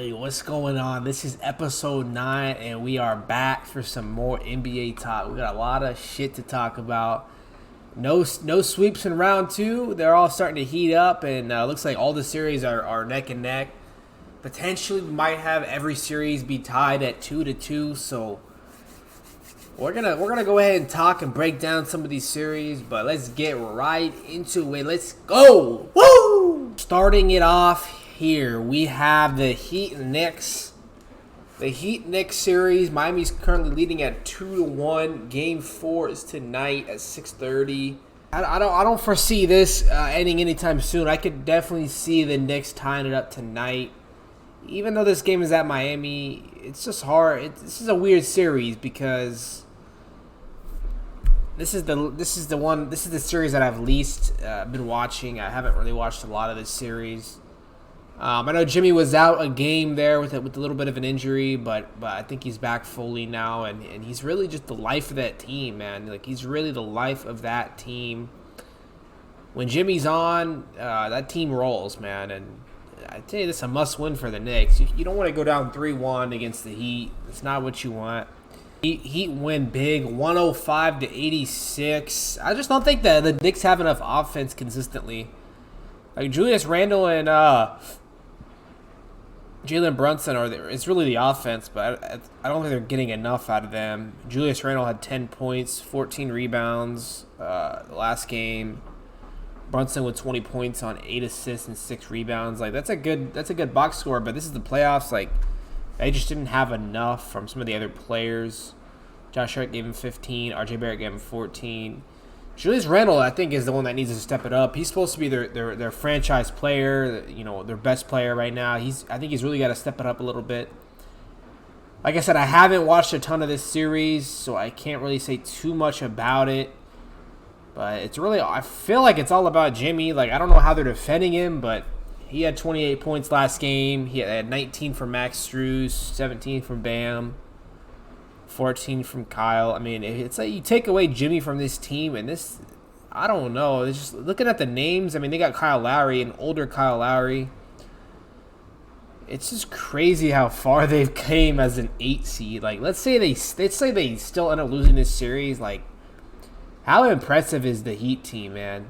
Hey, what's going on? This is episode 9, and we are back for some more NBA talk. We got a lot of shit to talk about. No sweeps in round 2. They're all starting to heat up, and looks like all the series are neck and neck. Potentially, we might have every series be tied at 2-2. So we're gonna go ahead and talk and break down some of these series. But let's get right into it. Let's go! Woo! Starting it off here, we have the Heat Knicks. The Heat Knicks series. Miami's currently leading at 2-1. Game 4 is tonight at 6:30. I don't foresee this ending anytime soon. I could definitely see the Knicks tying it up tonight. Even though this game is at Miami, it's just hard. This is a weird series because this is the series that I've least been watching. I haven't really watched a lot of this series. I know Jimmy was out a game there with a little bit of an injury, but I think he's back fully now, and he's really just the life of that team, man. Like, he's really the life of that team. When Jimmy's on, that team rolls, man. And I tell you, this is a must-win for the Knicks. You don't want to go down 3-1 against the Heat. It's not what you want. Heat win big, 105-86. I just don't think that the Knicks have enough offense consistently. Like, Julius Randle and Jalen Brunson it's really the offense, but I don't think they're getting enough out of them. Julius Randle had 10 points, 14 rebounds last game. Brunson with 20 points on 8 assists and 6 rebounds. Like, that's a good box score, but this is the playoffs. Like, they just didn't have enough from some of the other players. Josh Hart gave him 15. RJ Barrett gave him 14. Julius Randle, I think, is the one that needs to step it up. He's supposed to be their franchise player, their best player right now. I think he's really got to step it up a little bit. Like I said, I haven't watched a ton of this series, so I can't really say too much about it. But I feel like it's all about Jimmy. Like, I don't know how they're defending him, but he had 28 points last game. He had 19 from Max Strus, 17 from Bam. 14 from Kyle. I mean, it's like you take away Jimmy from this team, and this, I don't know. It's just looking at the names. I mean, they got Kyle Lowry, an older Kyle Lowry. It's just crazy how far they've came as an 8 seed. Like, let's say they still end up losing this series. Like, how impressive is the Heat team, man?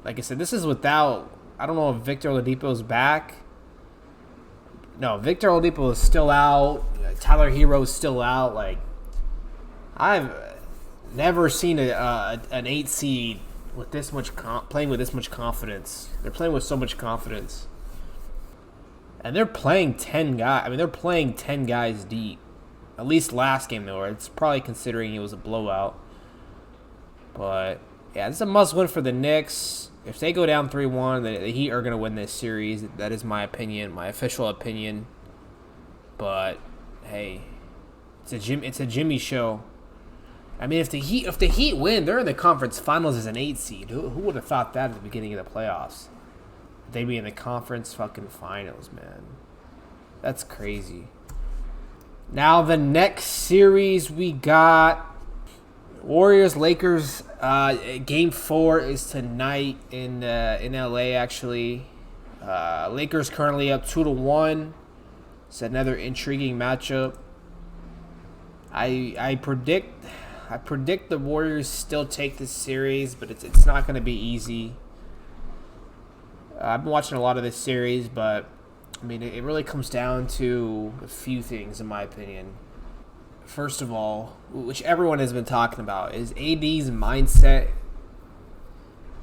Like I said, this is without. I don't know if Victor Oladipo's back. No, Victor Oladipo is still out. Tyler Hero is still out. Like, I've never seen an 8 seed with this much playing with this much confidence. They're playing with so much confidence, and they're playing 10 guys. I mean, they're playing 10 guys deep. At least last game, though. It's probably considering it was a blowout. But yeah, this is a must-win for the Knicks. If they go down 3-1, the Heat are going to win this series. That is my opinion, my official opinion. But hey, it's a Jimmy show. I mean, if the Heat win, they're in the conference finals as an 8 seed. Who would have thought that at the beginning of the playoffs? They'd be in the conference fucking finals, man. That's crazy. Now the next series we got Warriors-Lakers. Game 4 is tonight in LA. Actually, Lakers currently up 2-1. It's another intriguing matchup. I predict the Warriors still take this series, but it's not going to be easy. I've been watching a lot of this series, but I mean, it really comes down to a few things, in my opinion. First of all, which everyone has been talking about, is AD's mindset.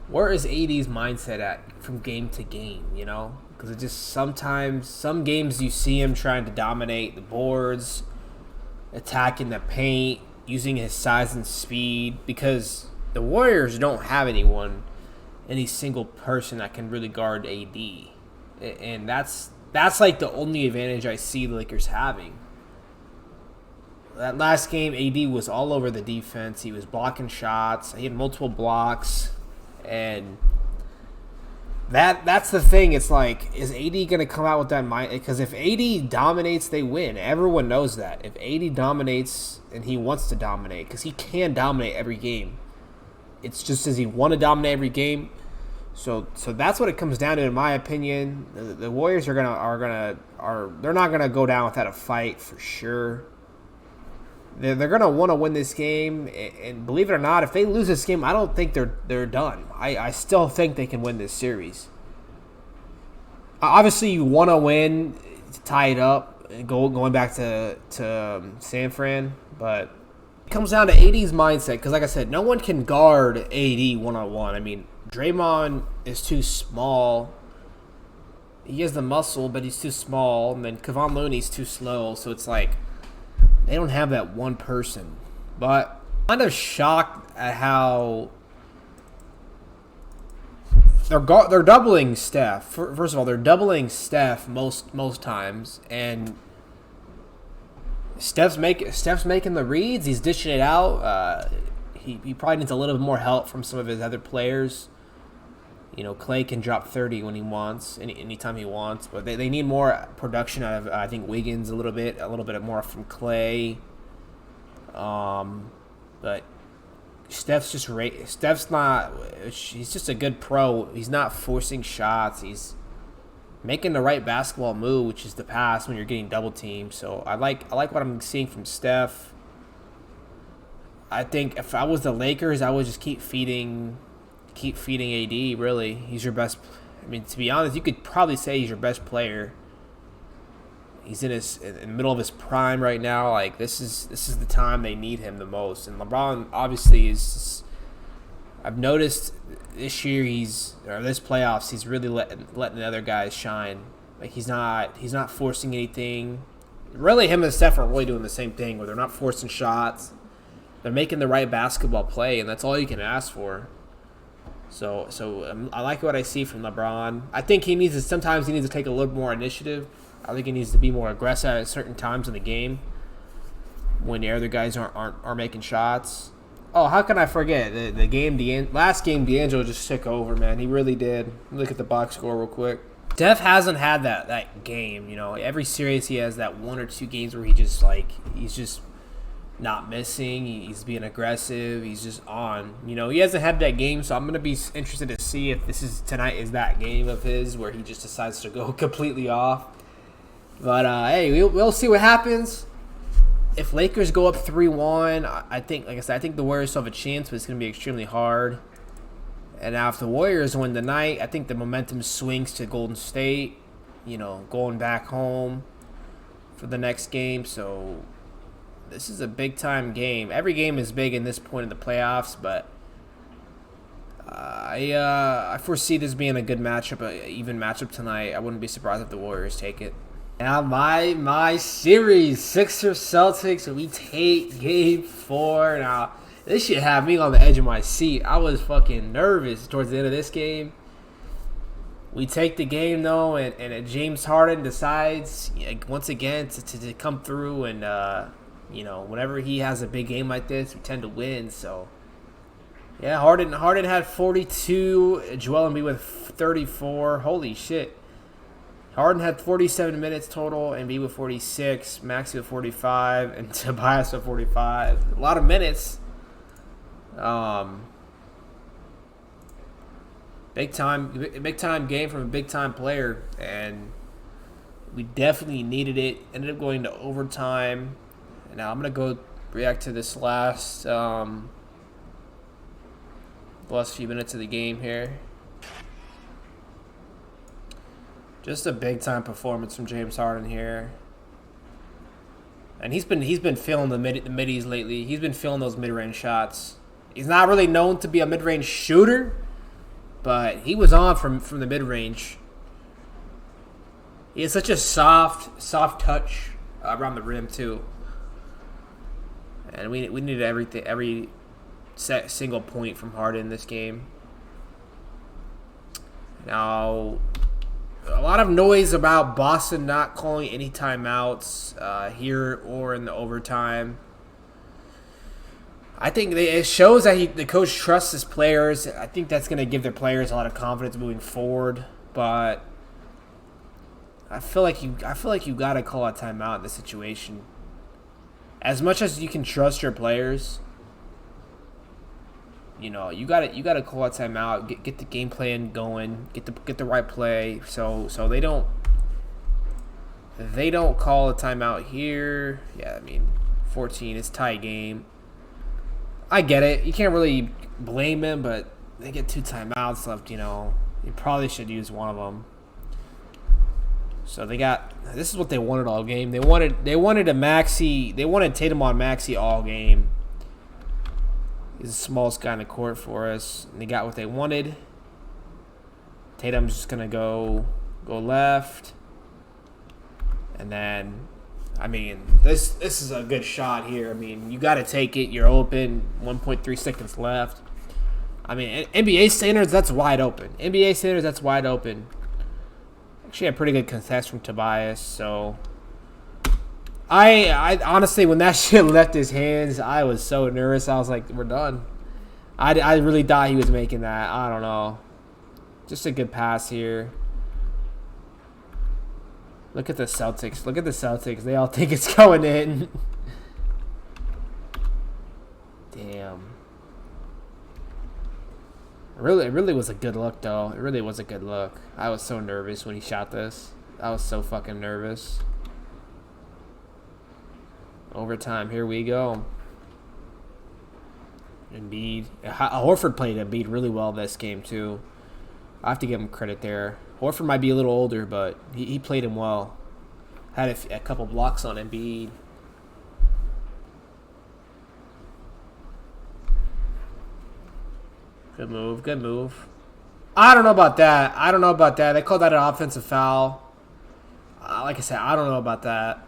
Where is AD's mindset at from game to game, Because it just sometimes, some games you see him trying to dominate the boards, attacking the paint, using his size and speed, because the Warriors don't have any single person that can really guard AD. And that's like the only advantage I see the Lakers having. That last game, AD was all over the defense. He was blocking shots. He had multiple blocks. And that's the thing. It's like, is AD going to come out with that mind? Because if AD dominates, they win. Everyone knows that. If AD dominates, and he wants to dominate, because he can dominate every game. It's just, does he want to dominate every game? So that's what it comes down to, in my opinion. The Warriors they're not gonna go down without a fight for sure. They're gonna want to win this game, and believe it or not, if they lose this game, I don't think they're done. I still think they can win this series. Obviously, you want to win to tie it up, and going back to San Fran, but it comes down to AD's mindset. Because, like I said, no one can guard AD 1-on-1. I mean, Draymond is too small. He has the muscle, but he's too small. And then Kevon Looney's too slow. So it's like they don't have that one person. But I'm kind of shocked at how they're doubling Steph. First of all, they're doubling Steph most times, and Steph's making the reads. He's dishing it out. He probably needs a little bit more help from some of his other players. You know, Clay can drop 30 when he wants, anytime he wants. But they need more production out of, I think, Wiggins a little bit more from Clay. But Steph's not. He's just a good pro. He's not forcing shots. He's making the right basketball move, which is the pass when you're getting double teamed. So I like what I'm seeing from Steph. I think if I was the Lakers, I would just keep feeding AD. Really, he's your best. I mean, to be honest, you could probably say he's your best player. He's in the middle of his prime right now. Like this is the time they need him the most. And LeBron obviously is. I've noticed this year this playoffs he's really letting the other guys shine. Like he's not forcing anything. Really, him and Steph are really doing the same thing where they're not forcing shots. They're making the right basketball play, and that's all you can ask for. So I like what I see from LeBron. I think sometimes he needs to take a little more initiative. I think he needs to be more aggressive at certain times in the game when the other guys aren't making shots. Oh, how can I forget the last game? D'Angelo just took over, man. He really did. Look at the box score real quick. Steph hasn't had that game. You know, every series he has that 1 or 2 games where he's just not missing. He's being aggressive. He's just on. You know, he hasn't had that game, so I'm gonna be interested to see if tonight is that game of his where he just decides to go completely off. But hey, we'll see what happens. If Lakers go up 3-1, I think, like I said, I think the Warriors still have a chance, but it's gonna be extremely hard. And now if the Warriors win tonight, I think the momentum swings to Golden State. You know, going back home for the next game. So this is a big-time game. Every game is big in this point in the playoffs, but I foresee this being a good matchup, an even matchup tonight. I wouldn't be surprised if the Warriors take it. Now my series, Sixers Celtics, we take Game 4. Now this should have me on the edge of my seat. I was fucking nervous towards the end of this game. We take the game though, and James Harden decides once again to come through and. You know, whenever he has a big game like this, we tend to win. So, yeah, Harden had 42. Joel Embiid with 34. Holy shit. Harden had 47 minutes total. Embiid with 46. Maxey with 45. And Tobias with 45. A lot of minutes. Big time game from a big time player. And we definitely needed it. Ended up going to overtime. Now I'm going to go react to this last few minutes of the game here. Just a big time performance from James Harden here. And he's been feeling the middies lately. He's been feeling those mid-range shots. He's not really known to be a mid-range shooter, but he was on from the mid-range. He has such a soft touch around the rim too. And we needed every single point from Harden in this game. Now, a lot of noise about Boston not calling any timeouts here or in the overtime. I think it shows that the coach trusts his players. I think that's going to give their players a lot of confidence moving forward. But I feel like you got to call a timeout in this situation. As much as you can trust your players, you gotta call a timeout, get the game plan going, get the right play, so they don't call a timeout here. Yeah, I mean, 14, it's tie game. I get it. You can't really blame him, but they get 2 timeouts left. You probably should use one of them. So this is what they wanted all game. They wanted a Maxey. They wanted Tatum on Maxey all game. He's the smallest guy in the court for us. And they got what they wanted. Tatum's just gonna go left. And then, I mean, this is a good shot here. I mean, you got to take it. You're open. 1.3 seconds left. I mean, NBA standards, that's wide open. NBA standards, that's wide open. Actually, a pretty good contest from Tobias. So, I honestly, when that shit left his hands, I was so nervous. I was like, we're done. I really thought he was making that. I don't know. Just a good pass here. Look at the Celtics. Look at the Celtics. They all think it's going in. Damn. It really was a good look, though. It really was a good look. I was so nervous when he shot this. I was so fucking nervous. Overtime. Here we go. Embiid. Horford played Embiid really well this game, too. I have to give him credit there. Horford might be a little older, but he played him well. Had a couple blocks on Embiid. Good move, good move. I don't know about that. They called that an offensive foul. Like I said, I don't know about that.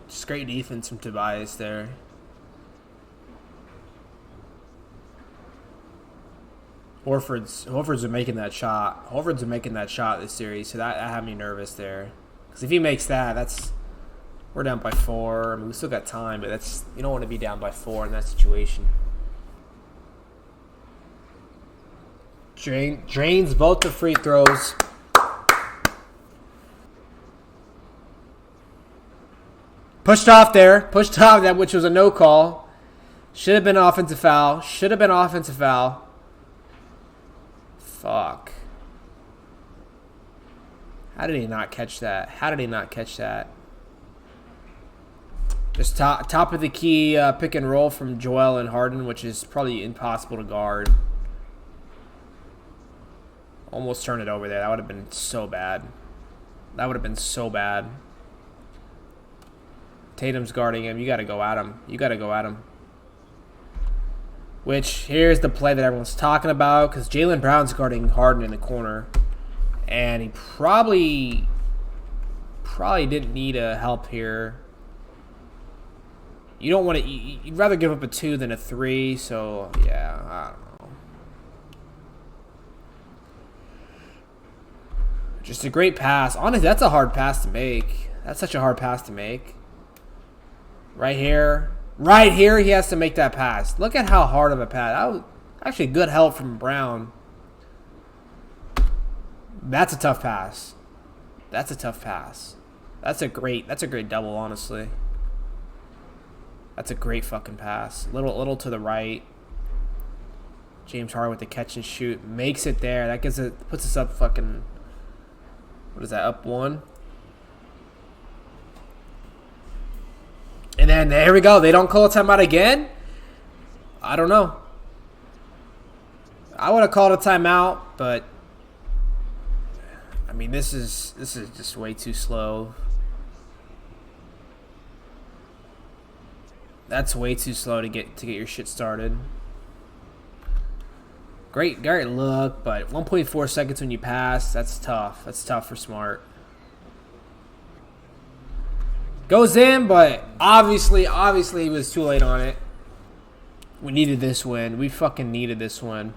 Just great defense from Tobias there. Horford's been making that shot. Horford's been making that shot this series, so that had me nervous there. Because if he makes that, we're down by 4. I mean, we still got time, but you don't want to be down by 4 in that situation. Drains both the free throws. Pushed off there. Pushed off that, which was a no call. Should have been an offensive foul. Fuck. How did he not catch that? Just top of the key pick and roll from Joel and Harden, which is probably impossible to guard. Almost turned it over there. That would have been so bad. Tatum's guarding him. You got to go at him. Which, here's the play that everyone's talking about, because Jaylen Brown's guarding Harden in the corner. And he probably didn't need a help here. You don't want to... You'd rather give up a 2 than a 3, so, yeah, I don't know. Just a great pass. Honestly, that's a hard pass to make. That's such a hard pass to make. Right here, he has to make that pass. Look at how hard of a pass. That was actually good help from Brown. That's a tough pass. That's a great double, honestly. That's a great fucking pass. Little to the right. James Harden with the catch and shoot. Makes it there. That puts us up fucking... What is that, up 1? And then there we go. They don't call a timeout again? I don't know. I would have called a timeout, but I mean this is just way too slow. That's way too slow to get your shit started. Great look, but 1.4 seconds when you pass, that's tough. That's tough for Smart. Goes in, but obviously he was too late on it. We needed this win. We fucking needed this win.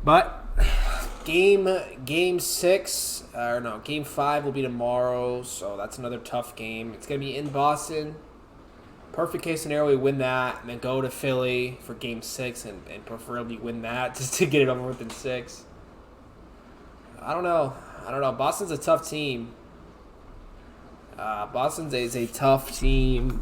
But game 6, game 5 will be tomorrow, so that's another tough game. It's gonna be in Boston. Perfect case scenario, we win that, and then go to Philly for game 6, and preferably win that just to get it over with in 6. I don't know. Boston's a tough team. Boston's is a tough team.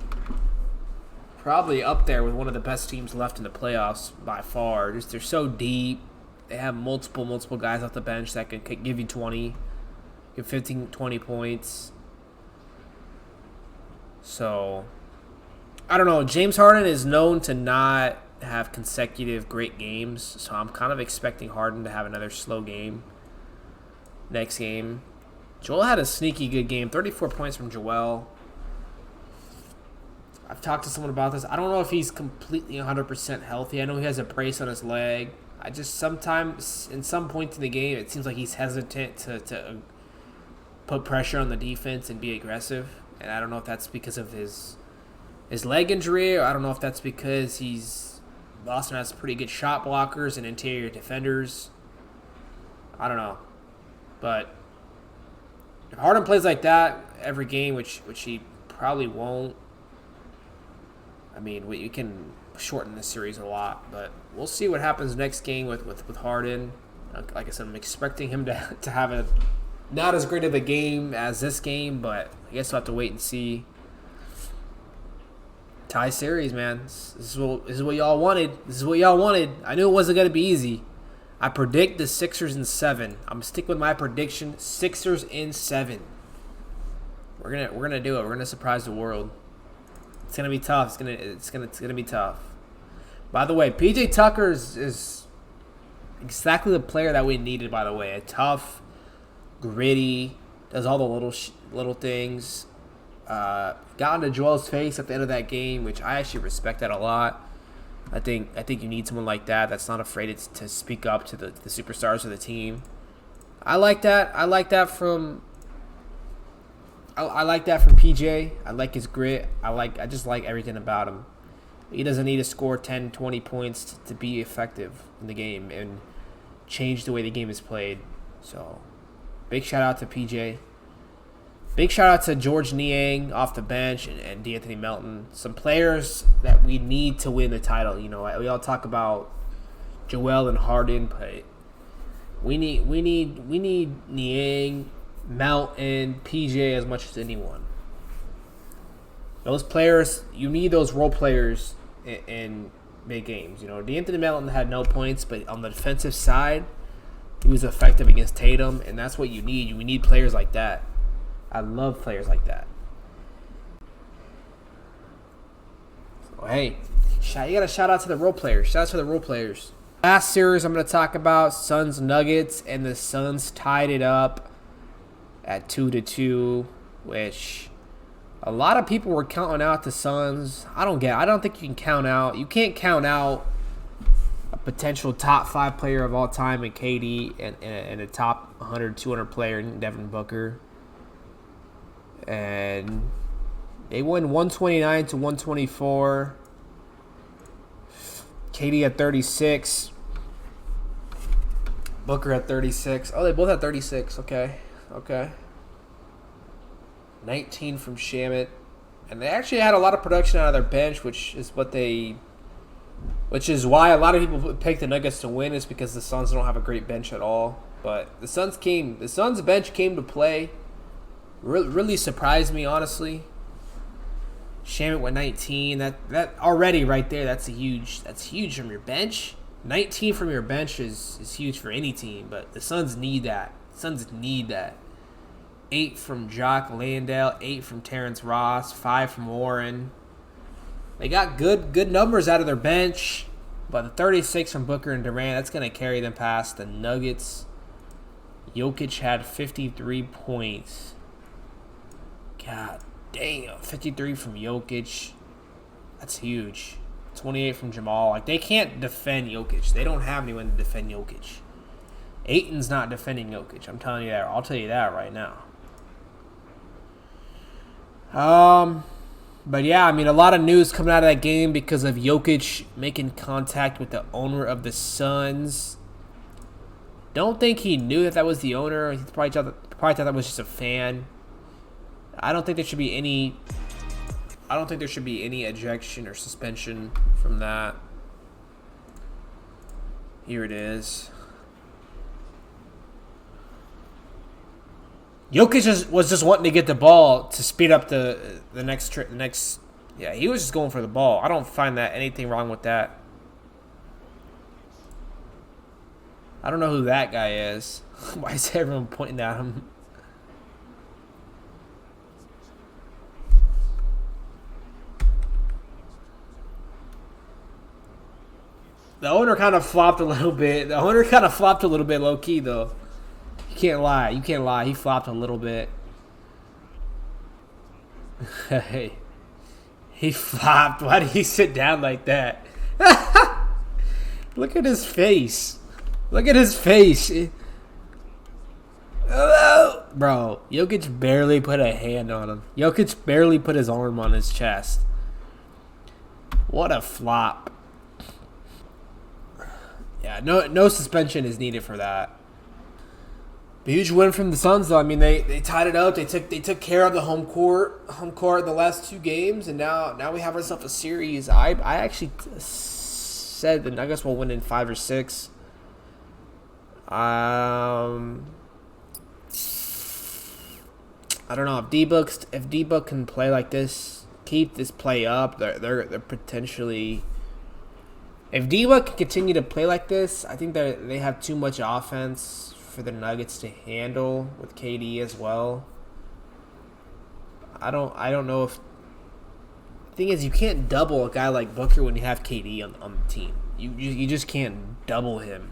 probably up there with one of the best teams left in the playoffs by far. Just they're so deep. They have multiple guys off the bench that can give you 20, give 15, 20 points. So, I don't know. James Harden is known to not have consecutive great games, so I'm kind of expecting Harden to have another slow game next game. Joel had a sneaky good game, 34 points from Joel. I've talked to someone about this. I don't know if he's completely 100% healthy. I know he has a brace on his leg. I just sometimes, in some points in the game, it seems like he's hesitant to put pressure on the defense and be aggressive. And I don't know if that's because of his leg injury, or I don't know if that's because Boston has pretty good shot blockers and interior defenders. I don't know. But if Harden plays like that every game, which he probably won't, I mean, we can shorten this series a lot, but we'll see what happens next game with Harden. Like I said, I'm expecting him to have a not as great of a game as this game, but I guess we'll have to wait and see. Tie series, man. This is what y'all wanted. This is what y'all wanted. I knew it wasn't going to be easy. I predict the Sixers in 7. I'm sticking with my prediction, Sixers in 7. We're gonna do it. We're gonna surprise the world. It's gonna be tough. It's gonna be tough. By the way, PJ Tucker is exactly the player that we needed. By the way, a tough, gritty, does all the little things. Got into Joel's face at the end of that game, which I actually respect that a lot. I think you need someone like that that's not afraid to speak up to the superstars of the team. I like that. I like that from PJ. I like his grit. I just like everything about him. He doesn't need to score 10, 20 points to be effective in the game and change the way the game is played. So, big shout out to PJ. Big shout out to George Niang off the bench and D'Anthony Melton. Some players that we need to win the title. You know, we all talk about Joel and Harden, but we need Niang, Melton, PJ as much as anyone. Those players, you need those role players in big games. You know, D'Anthony Melton had no points, but on the defensive side, he was effective against Tatum, and that's what you need. You need players like that. I love players like that. So, hey, you got to shout out to the role players. Shout out to the role players. Last series I'm going to talk about, Suns Nuggets, and the Suns tied it up at 2-2, which a lot of people were counting out the Suns. I don't think you can't count out a potential top 5 player of all time in KD and a top 100, 200 player in Devin Booker. And they won 129 to 124. KD at 36. Booker at 36. Oh, they both had 36. Okay. 19 from Shamit. And they actually had a lot of production out of their bench, which is why a lot of people pick the Nuggets to win, is because the Suns don't have a great bench at all. But the Suns bench came to play. Really surprised me, honestly. Shamit went 19. That already right there, that's huge from your bench. 19 from your bench is huge for any team, but the Suns need that. 8 from Jock Landale, 8 from Terrence Ross, 5 from Warren. They got good numbers out of their bench, but the 36 from Booker and Durant, that's going to carry them past the Nuggets. Jokic had 53 points. God damn, 53 from Jokic. That's huge. 28 from Jamal. Like, they can't defend Jokic. They don't have anyone to defend Jokic. Ayton's not defending Jokic. I'm telling you that. I'll tell you that right now. But yeah, I mean, a lot of news coming out of that game because of Jokic making contact with the owner of the Suns. Don't think he knew that was the owner. He probably thought that was just a fan. I don't think there should be any ejection or suspension from that. Here it is. Jokic was just wanting to get the ball to speed up the next Yeah, he was just going for the ball. I don't find that anything wrong with that. I don't know who that guy is. Why is everyone pointing at him? The owner kind of flopped a little bit. The owner kind of flopped a little bit low key though. You can't lie. You can't lie. He flopped a little bit. Hey, he flopped. Why did he sit down like that? Look at his face. Look at his face. Bro, Jokic barely put a hand on him. Jokic barely put his arm on his chest. What a flop. Yeah, no suspension is needed for that. A huge win from the Suns, though. I mean, they tied it up. They took care of the home court the last 2 games, and now we have ourselves a series. I actually said the Nuggets will win in 5 or 6. I don't know if D-Book can play like this, keep this play up. They're potentially. If D-Book can continue to play like this, I think they have too much offense for the Nuggets to handle with KD as well. I don't know if. The thing is, you can't double a guy like Booker when you have KD on the team. You just can't double him.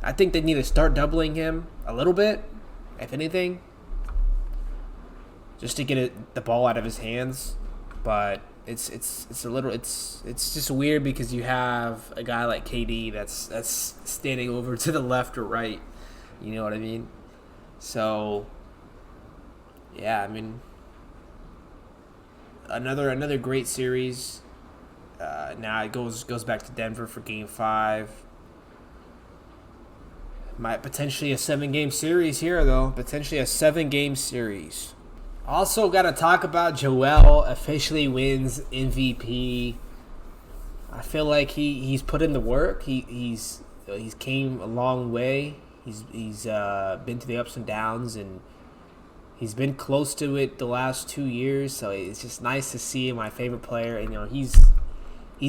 I think they need to start doubling him a little bit, if anything, just to get the ball out of his hands. But it's just weird because you have a guy like KD that's standing over to the left or right. You know what I mean? So yeah, I mean another great series. Now it goes back to Denver for Game 5. Might potentially a 7-game series here though. Potentially a 7-game series. Also, got to talk about Joel officially wins MVP. I feel like he's put in the work. He's came a long way. He's been to the ups and downs, and he's been close to it the last 2 years. So it's just nice to see my favorite player. And he's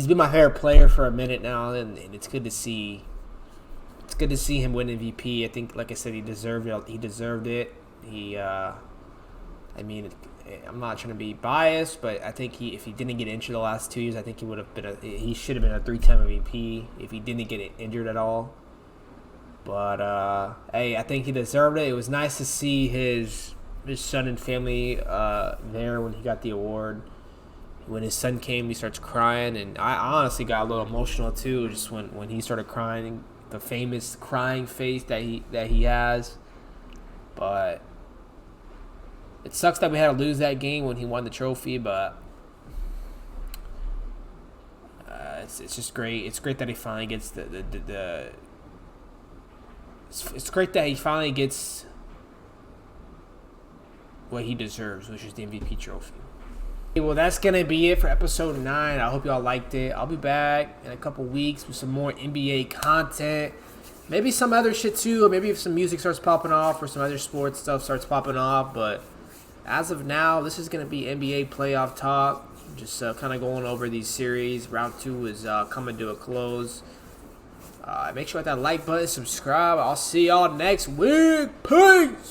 been my favorite player for a minute now, and it's good to see. It's good to see him win MVP. I think, like I said, he deserved it. I mean, I'm not trying to be biased, but I think if he didn't get injured the last 2 years, I think he should have been a 3-time MVP if he didn't get injured at all. But hey, I think he deserved it. It was nice to see his son and family there when he got the award. When his son came, he starts crying, and I honestly got a little emotional too, just when he started crying, the famous crying face that he has. But it sucks that we had to lose that game when he won the trophy, but it's just great. It's great that he finally gets It's great that he finally gets what he deserves, which is the MVP trophy. Well, that's going to be it for episode 9. I hope y'all liked it. I'll be back in a couple weeks with some more NBA content. Maybe some other shit too, or maybe if some music starts popping off or some other sports stuff starts popping off. But as of now, this is going to be NBA playoff talk. Just kind of going over these series. Round 2 is coming to a close. Make sure to hit that like button, subscribe. I'll see y'all next week. Peace!